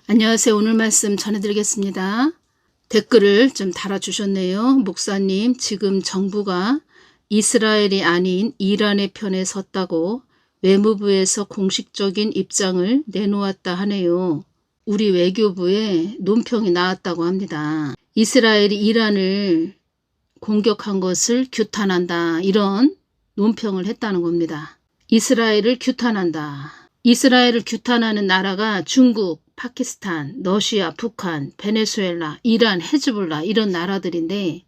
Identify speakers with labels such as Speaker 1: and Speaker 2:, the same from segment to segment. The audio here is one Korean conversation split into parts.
Speaker 1: 안녕하세요. 오늘 말씀 전해드리겠습니다. 댓글을 좀 달아주셨네요. 목사님, 지금 정부가 이스라엘이 아닌 이란의 편에 섰다고 외무부에서 공식적인 입장을 내놓았다 하네요. 우리 외교부에 논평이 나왔다고 합니다. 이스라엘이 이란을 공격한 것을 규탄한다, 이런 논평을 했다는 겁니다. 이스라엘을 규탄한다. 이스라엘을 규탄하는 나라가 중국, 파키스탄, 러시아, 북한, 베네수엘라, 이란, 헤즈볼라 이런 나라들인데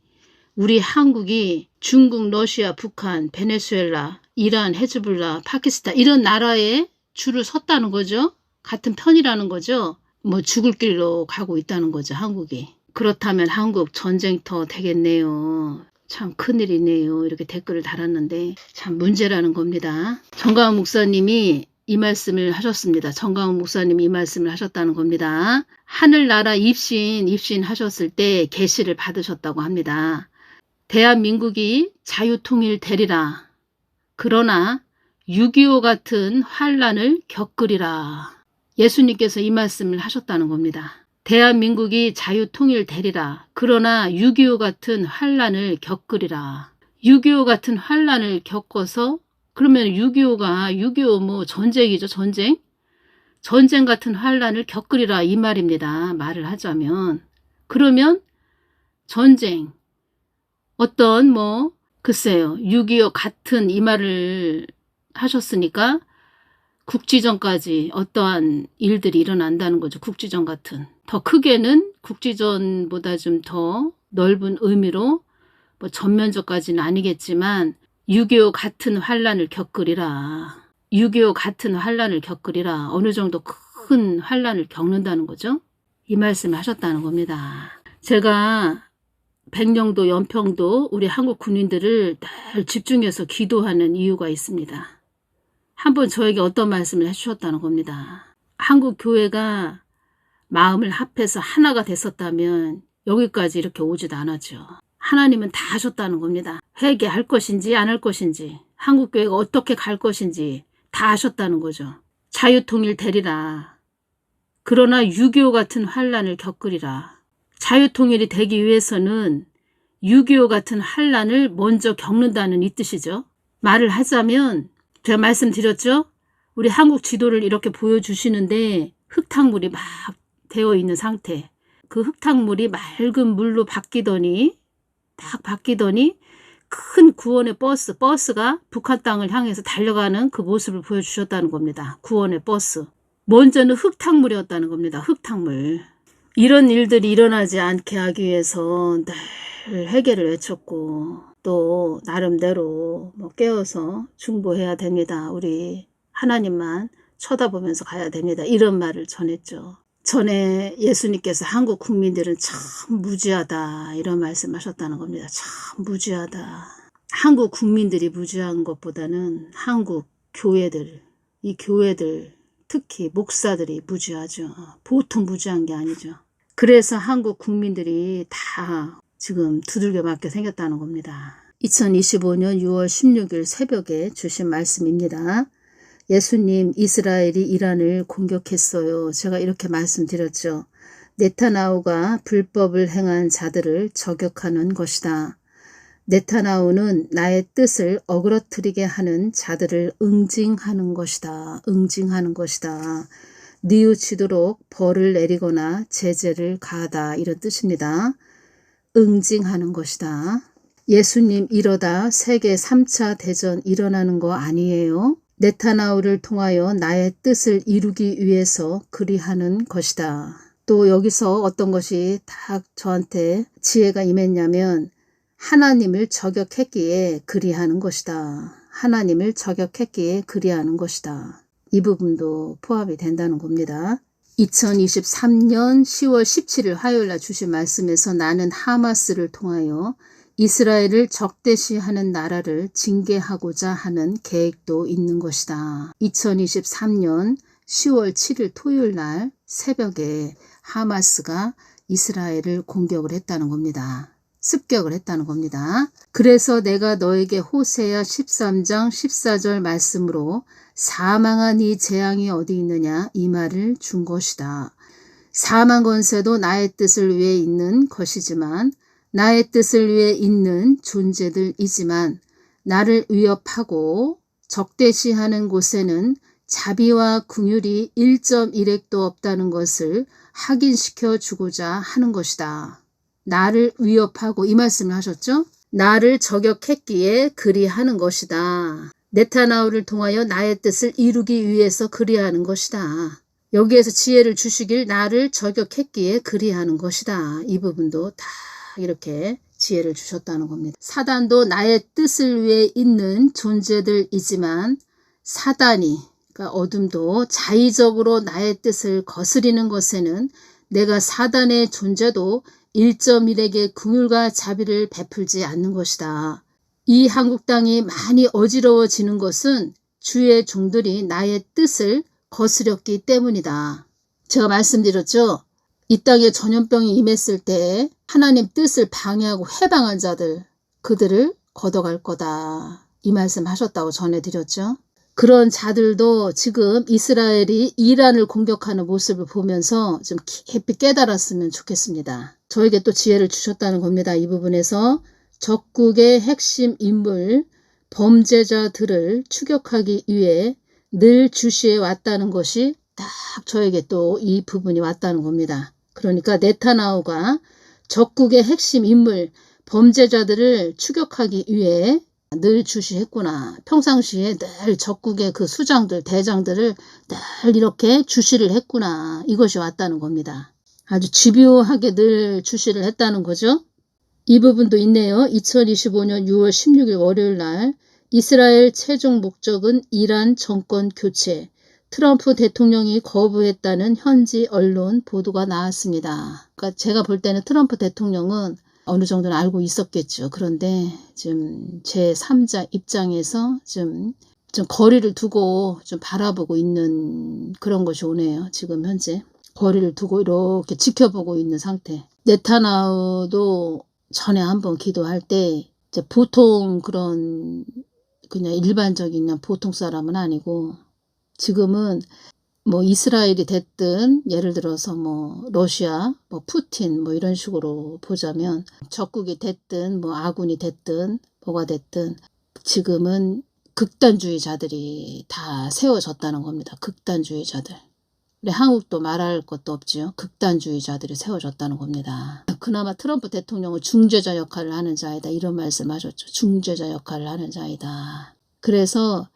Speaker 1: 우리 한국이 중국, 러시아, 북한, 베네수엘라, 이란, 헤즈볼라, 파키스탄 이런 나라에 줄을 섰다는 거죠. 같은 편이라는 거죠. 뭐 죽을 길로 가고 있다는 거죠. 한국이. 그렇다면 한국 전쟁터 되겠네요. 참 큰일이네요. 이렇게 댓글을 달았는데 참 문제라는 겁니다. 정가은 목사님이 이 말씀을 하셨습니다. 정가은 목사님이 이 말씀을 하셨다는 겁니다. 하늘나라 입신 하셨을 때 계시를 받으셨다고 합니다. 대한민국이 자유통일 되리라. 그러나 6.25 같은 환란을 겪으리라. 예수님께서 이 말씀을 하셨다는 겁니다. 대한민국이 자유통일 되리라. 그러나 6.25 같은 환란을 겪으리라. 6.25 같은 환란을 겪어서 그러면 6.25가 뭐 전쟁이죠. 전쟁 같은 환란을 겪으리라 이 말입니다. 말을 하자면. 그러면 전쟁 어떤 글쎄요. 6.25 같은 이 말을 하셨으니까 국지전까지 어떠한 일들이 일어난다는 거죠. 국지전 같은. 더 크게는 국지전보다 좀 더 넓은 의미로 뭐 전면전까지는 아니겠지만 6.25 같은 환란을 겪으리라. 6.25 같은 환란을 겪으리라. 어느 정도 큰 환란을 겪는다는 거죠. 이 말씀을 하셨다는 겁니다. 제가 백령도, 연평도 우리 한국 군인들을 늘 집중해서 기도하는 이유가 있습니다. 한번 저에게 어떤 말씀을 해주셨다는 겁니다. 한국 교회가 마음을 합해서 하나가 됐었다면 여기까지 이렇게 오지도 않았죠. 하나님은 다 하셨다는 겁니다. 회개할 것인지 안 할 것인지 한국교회가 어떻게 갈 것인지 다 하셨다는 거죠. 자유통일 되리라. 그러나 6.25 같은 환란을 겪으리라. 자유통일이 되기 위해서는 6.25 같은 환란을 먼저 겪는다는 이 뜻이죠. 말을 하자면 제가 말씀드렸죠. 우리 한국 지도를 이렇게 보여주시는데 흙탕물이 막 되어 있는 상태. 그 흙탕물이 맑은 물로 바뀌더니 큰 구원의 버스가 북한 땅을 향해서 달려가는 그 모습을 보여주셨다는 겁니다. 구원의 버스. 먼저는 흙탕물이었다는 겁니다. 흙탕물. 이런 일들이 일어나지 않게 하기 위해서 늘 회개를 외쳤고 또 나름대로 깨어서 중보해야 됩니다. 우리 하나님만 쳐다보면서 가야 됩니다. 이런 말을 전했죠. 전에 예수님께서 한국 국민들은 참 무지하다 이런 말씀하셨다는 겁니다. 참 무지하다. 한국 국민들이 무지한 것보다는 한국 교회들, 이 교회들 특히 목사들이 무지하죠. 보통 무지한 게 아니죠. 그래서 한국 국민들이 다 지금 두들겨 맞게 생겼다는 겁니다. 2025년 6월 16일 새벽에 주신 말씀입니다. 예수님, 이스라엘이 이란을 공격했어요. 제가 이렇게 말씀드렸죠. 네타냐후가 불법을 행한 자들을 저격하는 것이다. 네타냐후는 나의 뜻을 어그러뜨리게 하는 자들을 응징하는 것이다. 응징하는 것이다. 뉘우치도록 벌을 내리거나 제재를 가하다 이런 뜻입니다. 응징하는 것이다. 예수님 이러다 세계 3차 대전 일어나는 거 아니에요? 네타냐후를 통하여 나의 뜻을 이루기 위해서 그리하는 것이다. 또 여기서 어떤 것이 딱 저한테 지혜가 임했냐면 하나님을 저격했기에 그리하는 것이다. 하나님을 저격했기에 그리하는 것이다. 이 부분도 포함이 된다는 겁니다. 2023년 10월 17일 화요일날 주신 말씀에서 나는 하마스를 통하여 이스라엘을 적대시하는 나라를 징계하고자 하는 계획도 있는 것이다. 2023년 10월 7일 토요일날 새벽에 하마스가 이스라엘을 공격을 했다는 겁니다. 습격을 했다는 겁니다. 그래서 내가 너에게 호세아 13장 14절 말씀으로 사망한 이 재앙이 어디 있느냐 이 말을 준 것이다. 사망 권세도 나의 뜻을 위해 있는 것이지만 나의 뜻을 위해 있는 존재들이지만 나를 위협하고 적대시하는 곳에는 자비와 긍휼이 1.1핵도 없다는 것을 확인시켜 주고자 하는 것이다. 나를 위협하고 이 말씀을 하셨죠? 나를 저격했기에 그리하는 것이다. 네타나후를 통하여 나의 뜻을 이루기 위해서 그리하는 것이다. 여기에서 지혜를 주시길 나를 저격했기에 그리하는 것이다. 이 부분도 다 이렇게 지혜를 주셨다는 겁니다. 사단도 나의 뜻을 위해 있는 존재들이지만 사단이 그러니까 어둠도 자의적으로 나의 뜻을 거스리는 것에는 내가 사단의 존재도 1.1에게 긍휼과 자비를 베풀지 않는 것이다. 이 한국 땅이 많이 어지러워지는 것은 주의 종들이 나의 뜻을 거스렸기 때문이다. 제가 말씀드렸죠. 이 땅에 전염병이 임했을 때 하나님 뜻을 방해하고 해방한 자들 그들을 걷어갈 거다. 이 말씀 하셨다고 전해드렸죠. 그런 자들도 지금 이스라엘이 이란을 공격하는 모습을 보면서 좀 깊이 깨달았으면 좋겠습니다. 저에게 또 지혜를 주셨다는 겁니다. 이 부분에서 적국의 핵심 인물 범죄자들을 추격하기 위해 늘 주시해 왔다는 것이 딱 저에게 또 이 부분이 왔다는 겁니다. 그러니까 네타나후가 적국의 핵심 인물 범죄자들을 추격하기 위해 늘 주시했구나. 평상시에 늘 적국의 그 수장들 대장들을 늘 이렇게 주시를 했구나. 이것이 왔다는 겁니다. 아주 집요하게 늘 주시를 했다는 거죠. 이 부분도 있네요. 2025년 6월 16일 월요일 날 이스라엘 최종 목적은 이란 정권 교체. 트럼프 대통령이 거부했다는 현지 언론 보도가 나왔습니다. 그러니까 제가 볼 때는 트럼프 대통령은 어느 정도는 알고 있었겠죠. 그런데 지금 제3자 입장에서 좀 거리를 두고 좀 바라보고 있는 그런 것이 오네요. 지금 현재 거리를 두고 이렇게 지켜보고 있는 상태. 네타나후도 전에 한번 기도할 때 이제 보통 그런 그냥 일반적인 그냥 보통 사람은 아니고 지금은 뭐 이스라엘이 됐든 예를 들어서 뭐 러시아, 뭐 푸틴 뭐 이런 식으로 보자면 적국이 됐든 뭐 아군이 됐든 뭐가 됐든 지금은 극단주의자들이 다 세워졌다는 겁니다. 극단주의자들. 근데 한국도 말할 것도 없지요. 극단주의자들이 세워졌다는 겁니다. 그나마 트럼프 대통령은 중재자 역할을 하는 자이다. 이런 말씀하셨죠. 중재자 역할을 하는 자이다. 그래서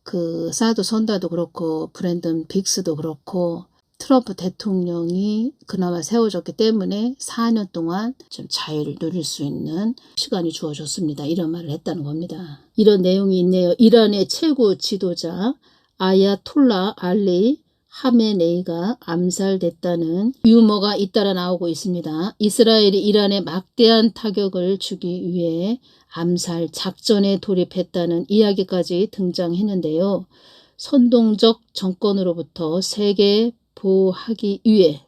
Speaker 1: 그 사드 선다도 그렇고 브랜든 빅스도 그렇고 트럼프 대통령이 그나마 세워졌기 때문에 4년 동안 좀 자유를 누릴 수 있는 시간이 주어졌습니다. 이런 말을 했다는 겁니다. 이런 내용이 있네요. 이란의 최고 지도자 아야톨라 알리 하메네이가 암살됐다는 유머가 잇따라 나오고 있습니다. 이스라엘이 이란에 막대한 타격을 주기 위해 암살 작전에 돌입했다는 이야기까지 등장했는데요. 선동적 정권으로부터 세계를 보호하기 위해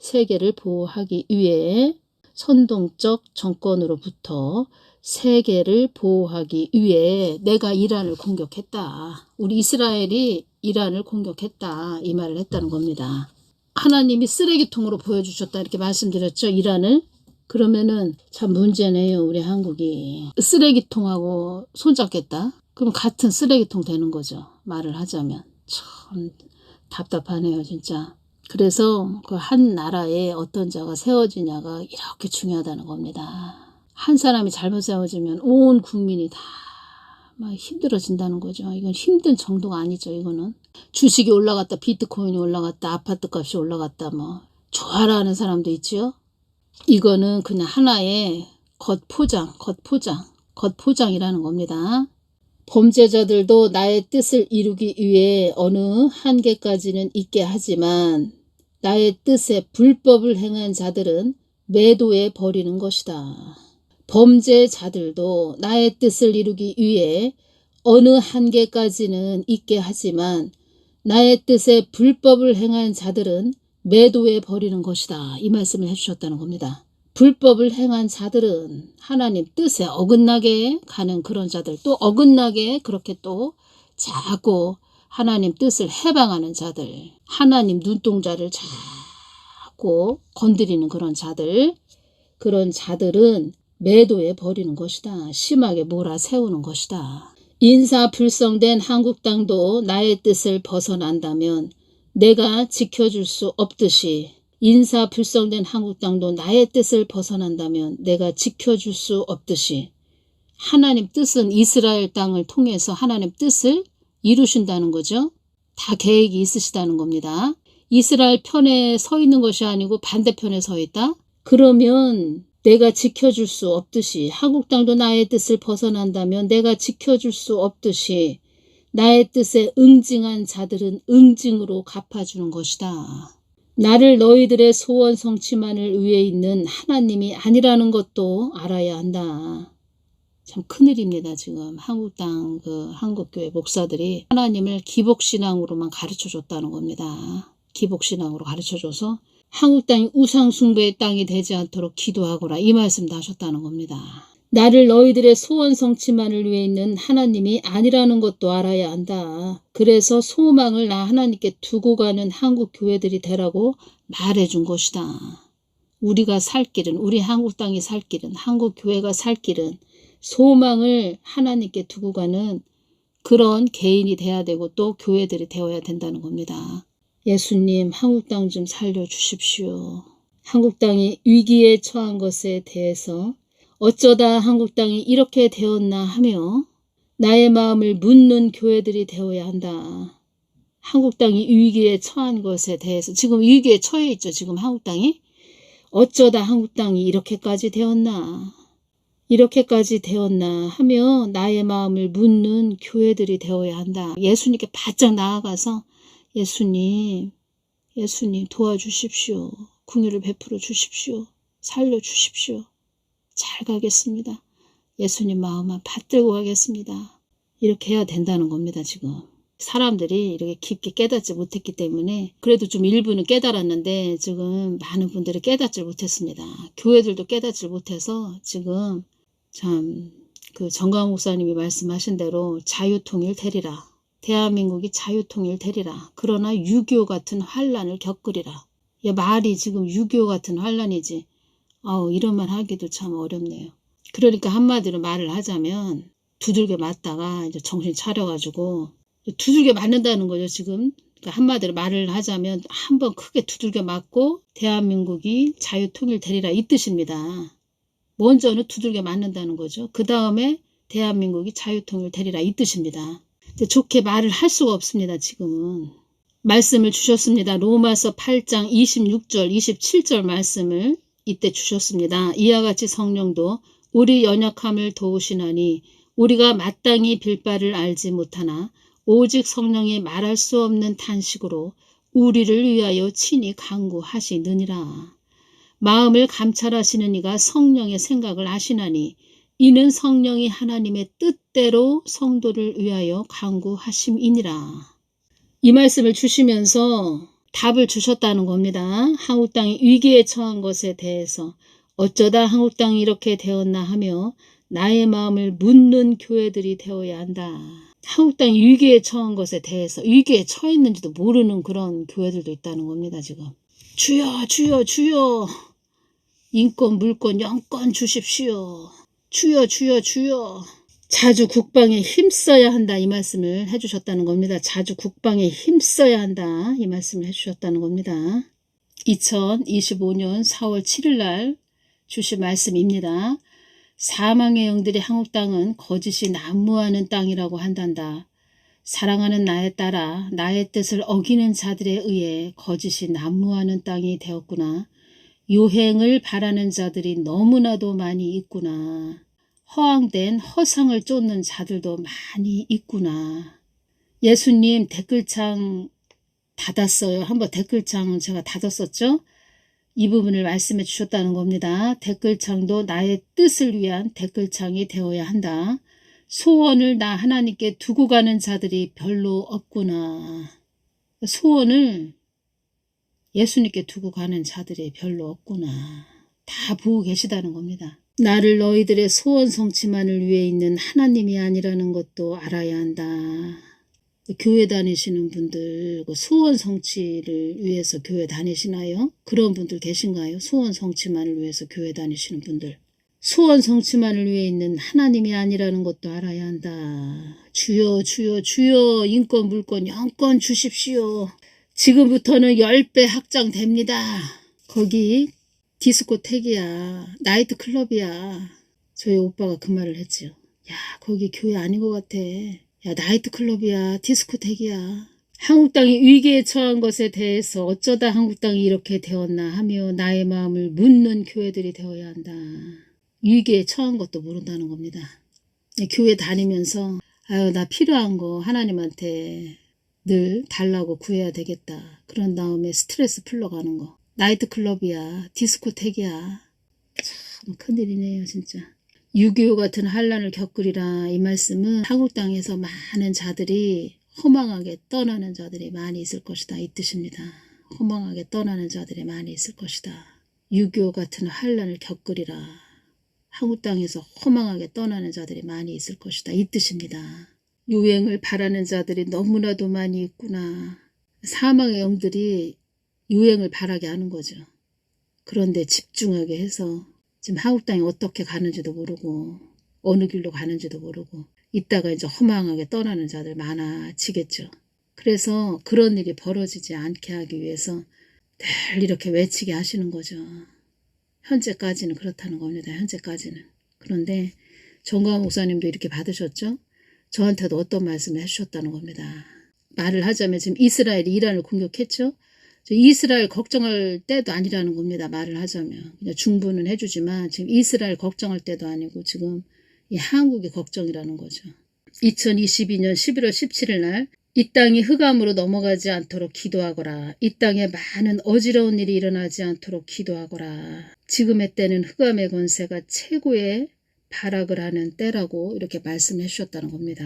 Speaker 1: 선동적 정권으로부터 세계를 보호하기 위해 내가 이란을 공격했다. 우리 이스라엘이 이란을 공격했다. 이 말을 했다는 겁니다. 하나님이 쓰레기통으로 보여주셨다. 이렇게 말씀드렸죠. 이란을. 그러면은 참 문제네요. 우리 한국이. 쓰레기통하고 손잡겠다. 그럼 같은 쓰레기통 되는 거죠. 말을 하자면. 참 답답하네요. 진짜. 그래서 그 한 나라에 어떤 자가 세워지냐가 이렇게 중요하다는 겁니다. 한 사람이 잘못 세워지면 온 국민이 다 막 힘들어진다는 거죠. 이건 힘든 정도가 아니죠. 이거는 주식이 올라갔다, 비트코인이 올라갔다, 아파트 값이 올라갔다, 뭐 좋아라 하는 사람도 있죠. 이거는 그냥 하나의 겉포장이라는 겁니다. 범죄자들도 나의 뜻을 이루기 위해 어느 한계까지는 있게 하지만 나의 뜻에 불법을 행한 자들은 매도해 버리는 것이다. 범죄자들도 나의 뜻을 이루기 위해 어느 한계까지는 있게 하지만 나의 뜻에 불법을 행한 자들은 매도해 버리는 것이다. 이 말씀을 해주셨다는 겁니다. 불법을 행한 자들은 하나님 뜻에 어긋나게 가는 그런 자들, 또 어긋나게 그렇게 또 자꾸 하나님 뜻을 해방하는 자들, 하나님 눈동자를 자꾸 자꾸 건드리는 그런 자들은 매도해 버리는 것이다. 심하게 몰아세우는 것이다. 인사불성된 한국당도 나의 뜻을 벗어난다면 내가 지켜줄 수 없듯이, 인사불성된 한국당도 나의 뜻을 벗어난다면 내가 지켜줄 수 없듯이, 하나님 뜻은 이스라엘 땅을 통해서 하나님 뜻을 이루신다는 거죠. 다 계획이 있으시다는 겁니다. 이스라엘 편에 서 있는 것이 아니고 반대편에 서 있다? 그러면 내가 지켜줄 수 없듯이, 한국 땅도 나의 뜻을 벗어난다면 내가 지켜줄 수 없듯이 나의 뜻에 응징한 자들은 응징으로 갚아주는 것이다. 나를 너희들의 소원 성취만을 위해 있는 하나님이 아니라는 것도 알아야 한다. 참 큰일입니다. 지금 한국 땅 한국교회 목사들이 하나님을 기복신앙으로만 가르쳐줬다는 겁니다. 기복신앙으로 가르쳐줘서 한국 땅이 우상숭배의 땅이 되지 않도록 기도하거라, 이 말씀도 하셨다는 겁니다. 나를 너희들의 소원 성취만을 위해 있는 하나님이 아니라는 것도 알아야 한다. 그래서 소망을 나 하나님께 두고 가는 한국 교회들이 되라고 말해준 것이다. 우리가 살 길은, 우리 한국 땅이 살 길은, 한국 교회가 살 길은 소망을 하나님께 두고 가는 그런 개인이 돼야 되고 또 교회들이 되어야 된다는 겁니다. 예수님, 한국 땅 좀 살려주십시오. 한국 땅이 위기에 처한 것에 대해서 어쩌다 한국 땅이 이렇게 되었나 하며 나의 마음을 묻는 교회들이 되어야 한다. 한국 땅이 위기에 처한 것에 대해서, 지금 위기에 처해 있죠. 지금 한국 땅이. 어쩌다 한국 땅이 이렇게까지 되었나 하며 나의 마음을 묻는 교회들이 되어야 한다. 예수님께 바짝 나아가서 예수님 도와주십시오. 긍휼을 베풀어 주십시오. 살려주십시오. 잘 가겠습니다. 예수님 마음만 받들고 가겠습니다. 이렇게 해야 된다는 겁니다. 지금 사람들이 이렇게 깊게 깨닫지 못했기 때문에, 그래도 좀 일부는 깨달았는데 지금 많은 분들이 깨닫지 못했습니다. 교회들도 깨닫지 못해서 지금 참 정강 목사님이 말씀하신 대로 자유통일 되리라. 대한민국이 자유통일 되리라. 그러나 6.25 같은 환란을 겪으리라. 말이 지금 6.25 같은 환란이지. 이런 말 하기도 참 어렵네요. 그러니까 한마디로 말을 하자면 두들겨 맞다가 이제 정신 차려가지고 두들겨 맞는다는 거죠. 지금 그러니까 한마디로 말을 하자면 한번 크게 두들겨 맞고 대한민국이 자유통일 되리라, 이 뜻입니다. 먼저는 두들겨 맞는다는 거죠. 그 다음에 대한민국이 자유통일 되리라, 이 뜻입니다. 좋게 말을 할 수가 없습니다. 지금은 말씀을 주셨습니다. 로마서 8장 26절 27절 말씀을 이때 주셨습니다. 이와 같이 성령도 우리 연약함을 도우시나니 우리가 마땅히 빌 바를 알지 못하나 오직 성령이 말할 수 없는 탄식으로 우리를 위하여 친히 간구하시느니라. 마음을 감찰하시는 이가 성령의 생각을 아시나니 이는 성령이 하나님의 뜻대로 성도를 위하여 간구하심이니라. 이 말씀을 주시면서 답을 주셨다는 겁니다. 한국 땅이 위기에 처한 것에 대해서 어쩌다 한국 땅이 이렇게 되었나 하며 나의 마음을 묻는 교회들이 되어야 한다. 한국 땅이 위기에 처한 것에 대해서, 위기에 처했는지도 모르는 그런 교회들도 있다는 겁니다. 지금 주여 주여 주여, 인권 물권 영권 주십시오. 주여 주여 주여, 자주 국방에 힘써야 한다, 이 말씀을 해주셨다는 겁니다. 자주 국방에 힘써야 한다, 이 말씀을 해주셨다는 겁니다. 2025년 4월 7일 날 주신 말씀입니다. 사망의 영들이 한국 땅은 거짓이 난무하는 땅이라고 한단다. 사랑하는 나에 따라 나의 뜻을 어기는 자들에 의해 거짓이 난무하는 땅이 되었구나. 유행을 바라는 자들이 너무나도 많이 있구나. 허황된 허상을 쫓는 자들도 많이 있구나. 예수님 댓글창 닫았어요. 한번 댓글창 제가 닫았었죠. 이 부분을 말씀해 주셨다는 겁니다. 댓글창도 나의 뜻을 위한 댓글창이 되어야 한다. 소원을 나 하나님께 두고 가는 자들이 별로 없구나. 소원을 예수님께 두고 가는 자들이 별로 없구나. 다 보고 계시다는 겁니다. 나를 너희들의 소원 성취만을 위해 있는 하나님이 아니라는 것도 알아야 한다. 교회 다니시는 분들 소원 성취를 위해서 교회 다니시나요? 그런 분들 계신가요? 소원 성취만을 위해서 교회 다니시는 분들. 소원 성취만을 위해 있는 하나님이 아니라는 것도 알아야 한다. 주여 주여 주여 인권 물권 영권 주십시오. 지금부터는 10배 확장됩니다. 거기 디스코텍이야. 나이트클럽이야. 저희 오빠가 그 말을 했죠. 야 거기 교회 아닌 것 같아. 야 나이트클럽이야. 디스코텍이야. 한국 땅이 위기에 처한 것에 대해서 어쩌다 한국 땅이 이렇게 되었나 하며 나의 마음을 묻는 교회들이 되어야 한다. 위기에 처한 것도 모른다는 겁니다. 교회 다니면서 아유 나 필요한 거 하나님한테 늘 달라고 구해야 되겠다. 그런 다음에 스트레스 풀러가는 거. 나이트클럽이야. 디스코텍이야. 참 큰일이네요 진짜. 6.25 같은 환란을 겪으리라. 이 말씀은 한국 땅에서 많은 자들이 허망하게 떠나는 자들이 많이 있을 것이다. 이 뜻입니다. 허망하게 떠나는 자들이 많이 있을 것이다. 6.25 같은 환란을 겪으리라. 한국 땅에서 허망하게 떠나는 자들이 많이 있을 것이다. 이 뜻입니다. 유행을 바라는 자들이 너무나도 많이 있구나. 사망의 영들이 유행을 바라게 하는 거죠. 그런데 집중하게 해서 지금 한국 땅이 어떻게 가는지도 모르고 어느 길로 가는지도 모르고 이따가 이제 허망하게 떠나는 자들 많아지겠죠. 그래서 그런 일이 벌어지지 않게 하기 위해서 늘 이렇게 외치게 하시는 거죠. 현재까지는 그렇다는 겁니다. 현재까지는. 그런데 정광 목사님도 이렇게 받으셨죠? 저한테도 어떤 말씀을 해주셨다는 겁니다. 말을 하자면 지금 이스라엘이 이란을 공격했죠? 이스라엘 걱정할 때도 아니라는 겁니다. 말을 하자면. 그냥 중부는 해주지만 지금 이스라엘 걱정할 때도 아니고 지금 이 한국이 걱정이라는 거죠. 2022년 11월 17일 날 이 땅이 흑암으로 넘어가지 않도록 기도하거라. 이 땅에 많은 어지러운 일이 일어나지 않도록 기도하거라. 지금의 때는 흑암의 권세가 최고의 발악을 하는 때라고 이렇게 말씀해 주셨다는 겁니다.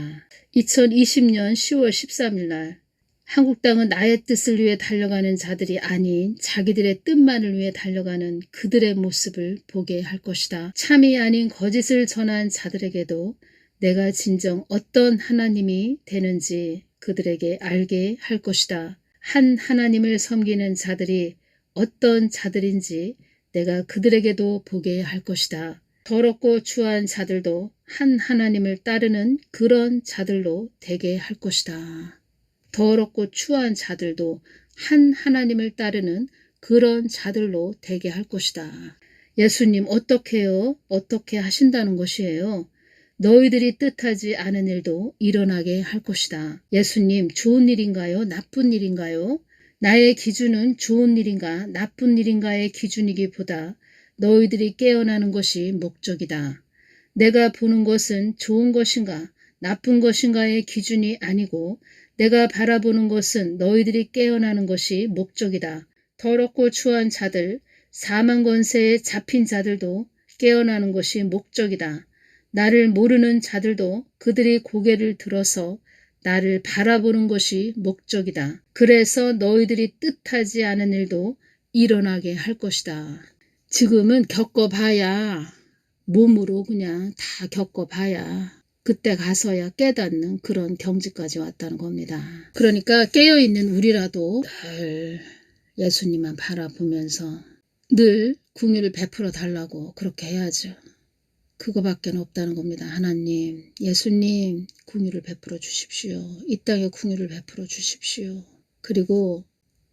Speaker 1: 2020년 10월 13일 날 한국 땅은 나의 뜻을 위해 달려가는 자들이 아닌 자기들의 뜻만을 위해 달려가는 그들의 모습을 보게 할 것이다. 참이 아닌 거짓을 전한 자들에게도 내가 진정 어떤 하나님이 되는지 그들에게 알게 할 것이다. 한 하나님을 섬기는 자들이 어떤 자들인지 내가 그들에게도 보게 할 것이다. 더럽고 추한 자들도 한 하나님을 따르는 그런 자들로 되게 할 것이다. 더럽고 추한 자들도 한 하나님을 따르는 그런 자들로 되게 할 것이다. 예수님 어떻게요? 어떻게 하신다는 것이에요? 너희들이 뜻하지 않은 일도 일어나게 할 것이다. 예수님 좋은 일인가요? 나쁜 일인가요? 나의 기준은 좋은 일인가 나쁜 일인가의 기준이기보다 너희들이 깨어나는 것이 목적이다. 내가 보는 것은 좋은 것인가 나쁜 것인가의 기준이 아니고 내가 바라보는 것은 너희들이 깨어나는 것이 목적이다. 더럽고 추한 자들, 사망 권세에 잡힌 자들도 깨어나는 것이 목적이다. 나를 모르는 자들도 그들이 고개를 들어서 나를 바라보는 것이 목적이다. 그래서 너희들이 뜻하지 않은 일도 일어나게 할 것이다. 지금은 겪어봐야 몸으로 그냥 다 겪어봐야 그때 가서야 깨닫는 그런 경지까지 왔다는 겁니다. 그러니까 깨어있는 우리라도 늘 예수님만 바라보면서 늘 궁유를 베풀어 달라고 그렇게 해야죠. 그거밖에 없다는 겁니다. 하나님, 예수님 궁유를 베풀어 주십시오. 이 땅에 궁유를 베풀어 주십시오. 그리고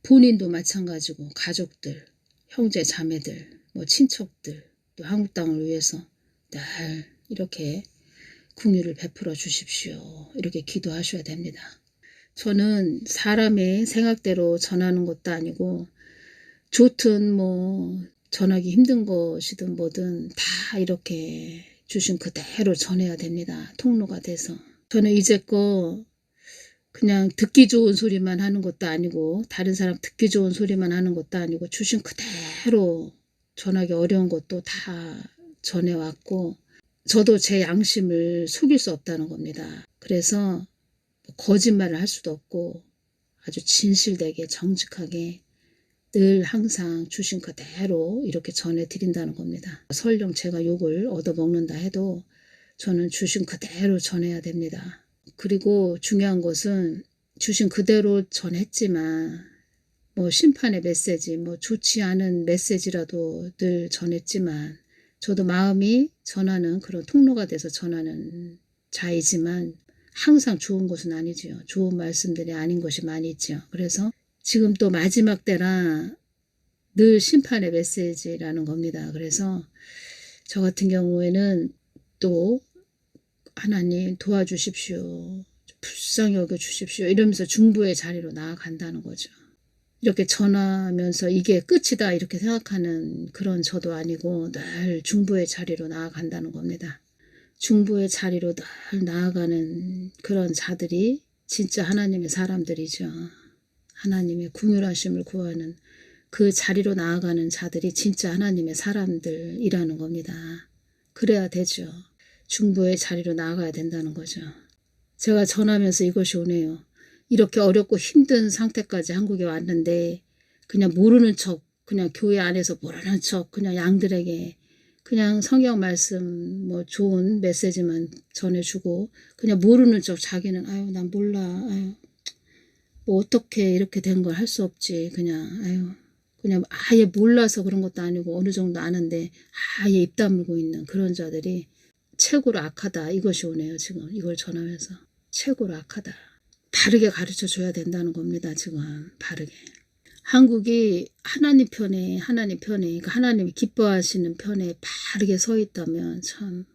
Speaker 1: 본인도 마찬가지고 가족들, 형제 자매들, 친척들 또 한국 땅을 위해서 늘 이렇게 궁유를 베풀어 주십시오. 이렇게 기도하셔야 됩니다. 저는 사람의 생각대로 전하는 것도 아니고 좋든 전하기 힘든 것이든 뭐든 다 이렇게 주신 그대로 전해야 됩니다. 통로가 돼서. 저는 이제껏 그냥 듣기 좋은 소리만 하는 것도 아니고 다른 사람 듣기 좋은 소리만 하는 것도 아니고 주신 그대로 전하기 어려운 것도 다 전해왔고 저도 제 양심을 속일 수 없다는 겁니다. 그래서 거짓말을 할 수도 없고 아주 진실되게 정직하게 늘 항상 주신 그대로 이렇게 전해드린다는 겁니다. 설령 제가 욕을 얻어먹는다 해도 저는 주신 그대로 전해야 됩니다. 그리고 중요한 것은 주신 그대로 전했지만 뭐 심판의 메시지, 뭐 좋지 않은 메시지라도 늘 전했지만 저도 마음이 전하는 그런 통로가 돼서 전하는 자이지만 항상 좋은 것은 아니지요. 좋은 말씀들이 아닌 것이 많이 있죠. 그래서 지금 또 마지막 때라 늘 심판의 메시지라는 겁니다. 그래서 저 같은 경우에는 또 하나님 도와주십시오. 불쌍히 여겨주십시오. 이러면서 중보의 자리로 나아간다는 거죠. 이렇게 전하면서 이게 끝이다 이렇게 생각하는 그런 저도 아니고 늘 중보의 자리로 나아간다는 겁니다. 중보의 자리로 늘 나아가는 그런 자들이 진짜 하나님의 사람들이죠. 하나님의 긍휼하심을 구하는 그 자리로 나아가는 자들이 진짜 하나님의 사람들이라는 겁니다. 그래야 되죠. 중보의 자리로 나아가야 된다는 거죠. 제가 전하면서 이것이 오네요. 이렇게 어렵고 힘든 상태까지 한국에 왔는데 그냥 모르는 척, 그냥 교회 안에서 모르는 척, 그냥 양들에게 그냥 성경 말씀 뭐 좋은 메시지만 전해주고 그냥 모르는 척 자기는 아유 난 몰라, 아유 뭐 어떻게 이렇게 된 걸 할 수 없지, 그냥 아유 그냥 아예 몰라서 그런 것도 아니고 어느 정도 아는데 아예 입 다물고 있는 그런 자들이 최고로 악하다 이것이 오네요. 지금 이걸 전하면서 최고로 악하다. 바르게 가르쳐 줘야 된다는 겁니다. 지금 바르게. 한국이 하나님 편에 그러니까 하나님이 기뻐하시는 편에 바르게 서 있다면 참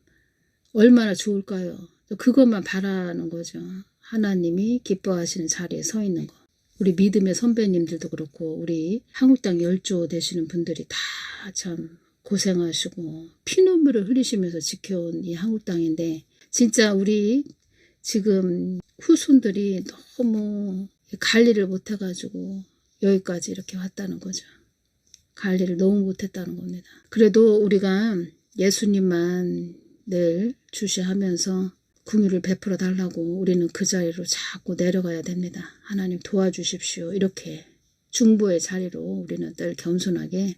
Speaker 1: 얼마나 좋을까요. 그것만 바라는 거죠. 하나님이 기뻐하시는 자리에 서 있는 거. 우리 믿음의 선배님들도 그렇고 우리 한국당 열조 되시는 분들이 다 참 고생하시고 피눈물을 흘리시면서 지켜온 이 한국당인데 진짜 우리 지금 후손들이 너무 관리를 못해가지고 여기까지 이렇게 왔다는 거죠. 관리를 너무 못했다는 겁니다. 그래도 우리가 예수님만 늘 주시하면서 긍휼을 베풀어 달라고 우리는 그 자리로 자꾸 내려가야 됩니다. 하나님 도와주십시오. 이렇게 중보의 자리로 우리는 늘 겸손하게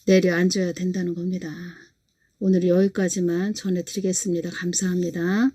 Speaker 1: 내려앉아야 된다는 겁니다. 오늘 여기까지만 전해드리겠습니다. 감사합니다.